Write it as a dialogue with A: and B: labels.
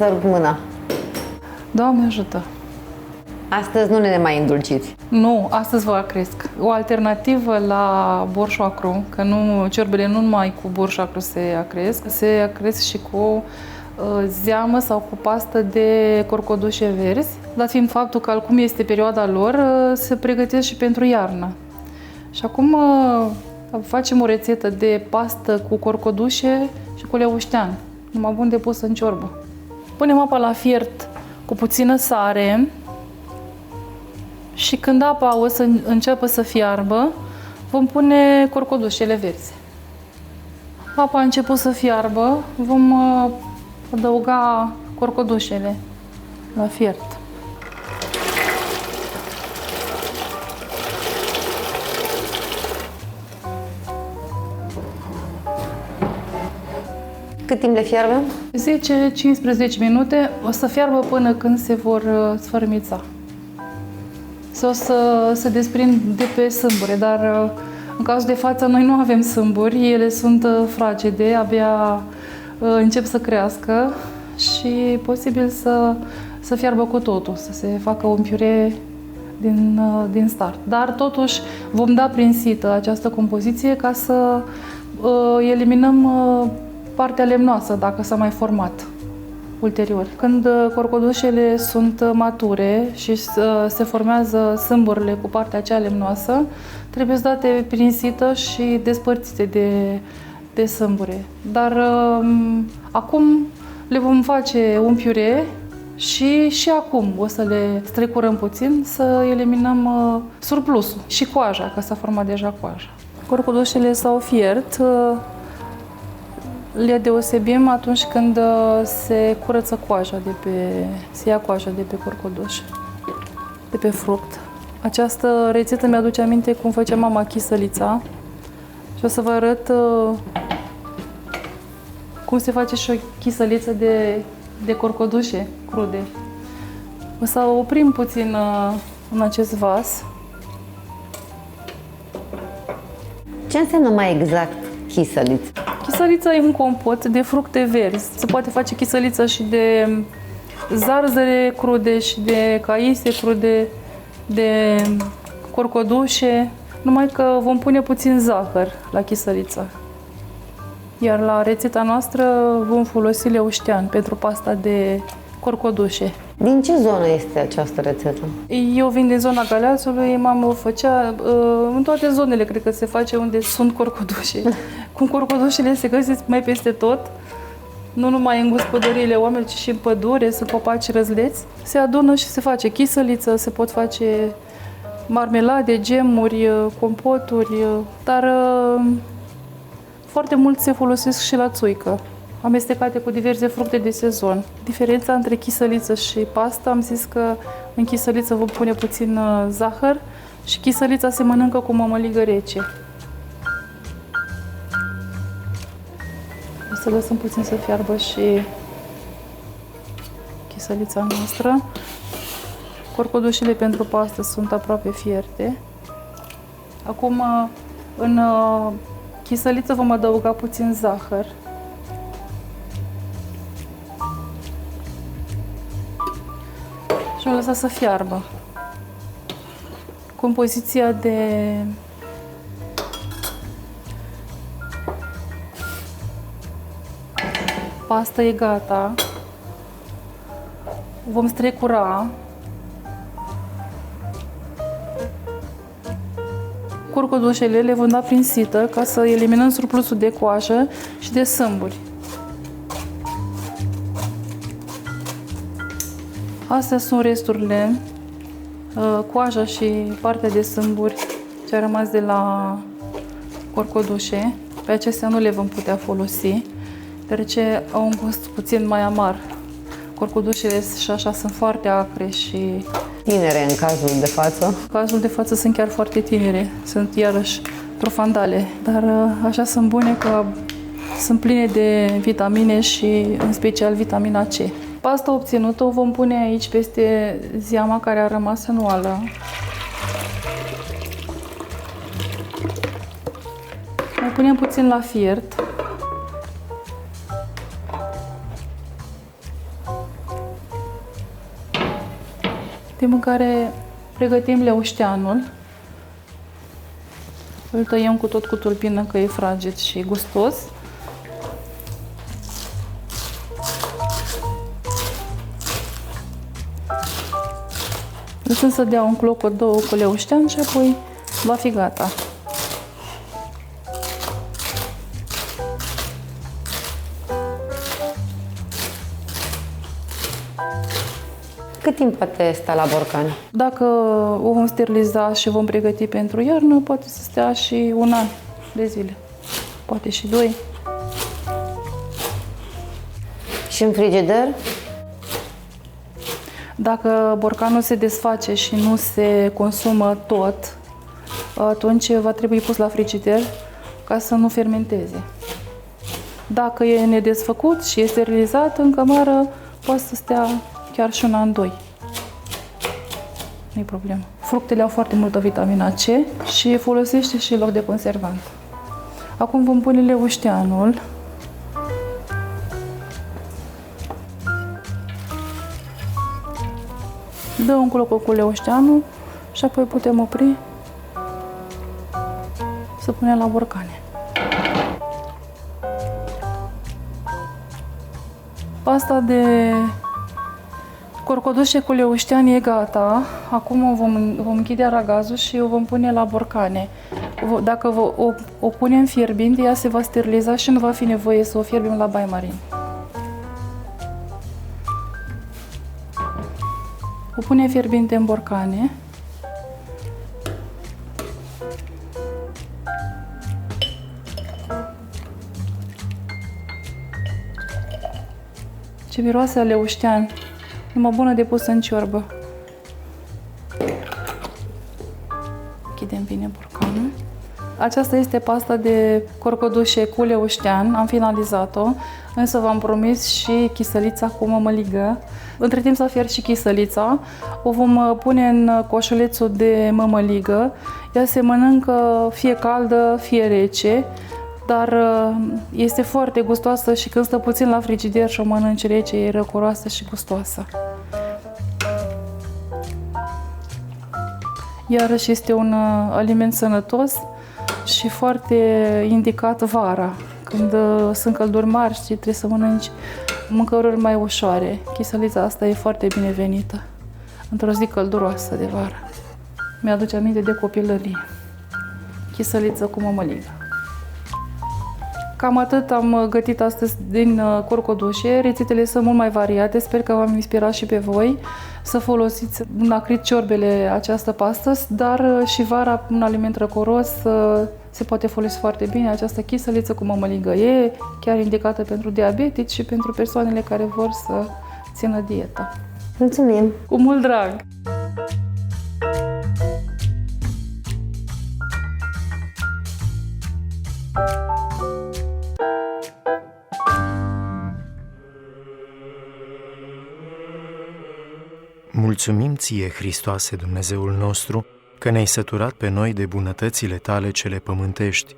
A: sărut mâna.
B: Doamne ajută!
A: Astăzi nu ne mai îndulciți.
B: Nu, astăzi vă cresc. O alternativă la borșoacru, că nu, ciorbele nu numai cu borșoacru se acresc, se acresc și cu zeamă sau cu pastă de corcodușe verzi, dat fiind faptul că acum este perioada lor, se pregătesc și pentru iarnă. Și acum facem o rețetă de pastă cu corcodușe și cu leuștean, numai bun de pus în ciorbă. Punem apa la fiert cu puțină sare și când apa o să înceapă să fiarbă, vom pune corcodușele verzi. Apa a început să fiarbă, vom adăuga corcodușele la fiert.
A: Cât timp le fiarbă?
B: 10-15 minute, o să fiarbă până când se vor sfărâmița. O să se desprind de pe sâmbure, dar în cazul de față noi nu avem sâmburi, ele sunt fragede, abia încep să crească și posibil să fiarbă cu totul, să se facă un piure din start. Dar totuși vom da prin sită această compoziție ca să eliminăm partea lemnoasă, dacă s-a mai format ulterior. Când corcodușele sunt mature și se formează sâmburile cu partea aceea lemnoasă, trebuie date prin sită și despărțite de sâmbure. Dar acum le vom face un piure și acum o să le strecurăm puțin, să eliminăm surplusul și coaja, că s-a format deja coaja. Corcodușele s-au fiert. Le deosebim atunci când se curăță coaja se ia coaja de pe corcoduș, de pe fruct. Această rețetă mi-aduce aminte cum făcea mama chisălița și o să vă arăt cum se face și o chisăliță de corcodușe crude. O să oprim puțin în acest vas.
A: Ce înseamnă mai exact chisăliță?
B: Chisălița e un compot de fructe verzi. Se poate face chisăliță și de zarzăre crude și de caise crude, de corcodușe, numai că vom pune puțin zahăr la chisăliță. Iar la rețeta noastră vom folosi leuștean pentru pasta de corcodușe.
A: Din ce zonă este această rețetă?
B: Eu vin din zona Galeațului, mama o făcea în toate zonele, cred că se face unde sunt corcodușe. Cum corcodușele se găsesc mai peste tot, nu numai în gospodăriile oamenilor, ci și în pădure, sunt copaci răzleți. Se adună și se face chisăliță, se pot face marmelade, gemuri, compoturi, dar foarte mult se folosesc și la țuică, amestecate cu diverse fructe de sezon. Diferența între chisăliță și pasta, am zis că în chisăliță vom pune puțin zahăr și chisălița se mănâncă cu mămăligă rece. O să lăsăm puțin să fiarbă și chisălița noastră. Corcodușele pentru pastă sunt aproape fierte. Acum în chisăliță vom adăuga puțin zahăr. Și o lăsa să fiarbă. Compoziția de pastă e gata. Vom strecura. Corcodușele le vom da prin sită ca să eliminăm surplusul de coajă și de sâmburi. Astea sunt resturile, coaja și partea de sâmburi ce a rămas de la corcodușe. Pe acestea nu le vom putea folosi, deoarece au un gust puțin mai amar. Corcodușele și așa sunt foarte acre și
A: tinere în cazul de față.
B: În cazul de față sunt chiar foarte tinere, sunt iarăși trofandale, dar așa sunt bune că sunt pline de vitamine și în special vitamina C. Pasta obținută o vom pune aici peste zeama care a rămas în oală. Mai punem puțin la fiert. timp în care pregătim leușteanul. Îl tăiem cu tot cu tulpină, că e fraged și gustos. Lăsăm să dea un clocot, două cu leuștean și apoi va fi gata.
A: Cât timp poate sta la borcan?
B: Dacă o vom steriliza și vom pregăti pentru iarnă, poate să stea și 1 an de zile. Poate și 2.
A: Și în frigider?
B: Dacă borcanul se desface și nu se consumă tot, atunci va trebui pus la frigider ca să nu fermenteze. Dacă e nedesfăcut și e sterilizat, în cămară poate să stea chiar și 1 an, 2. Nu-i problemă. Fructele au foarte multă vitamina C și folosește și loc de conservant. Acum vom pune leușteanul. Dă un clocot cu leușteanul și apoi putem opri să punem la borcane. Pasta de corcodușe cu leuștean e gata. Acum vom închide aragazul și o vom pune la borcane. Dacă o punem fierbinte, ea se va steriliza și nu va fi nevoie să o fierbim la bai marin. O punem fierbinte în borcane. Ce miroase a leuștean! Numai bună de pus în ciorbă. Închidem bine borcanul. Aceasta este pasta de corcodușe cu leuștean. Am finalizat-o, însă v-am promis și chisălița cu mămăligă. Între timp s-a fiert și chisălița. O vom pune în coșulețul de mămăligă. Ea se mănâncă fie caldă, fie rece, dar este foarte gustoasă și când stă puțin la frigider și o mănânci rece, e răcoroasă și gustoasă. Iarăși este un aliment sănătos și foarte indicat vara, când sunt călduri mari și trebuie să mănânci mâncăruri mai ușoare. Chisălița asta e foarte binevenită într-o zi călduroasă de vară. Mi-aduce aminte de copilărie. Chisăliță cu mămăligă. Cam atât am gătit astăzi din corcodușe. Rețetele sunt mult mai variate, sper că v-am inspirat și pe voi să folosiți în acrit ciorbele această pastă, dar și vara un aliment răcoros se poate folosi foarte bine. Această chisăliță cu mămăligă e chiar indicată pentru diabetici și pentru persoanele care vor să țină dietă.
A: Mulțumim!
B: Cu mult drag!
C: Mulțumim ție, Hristoase, Dumnezeul nostru, că ne-ai săturat pe noi de bunătățile tale cele pământești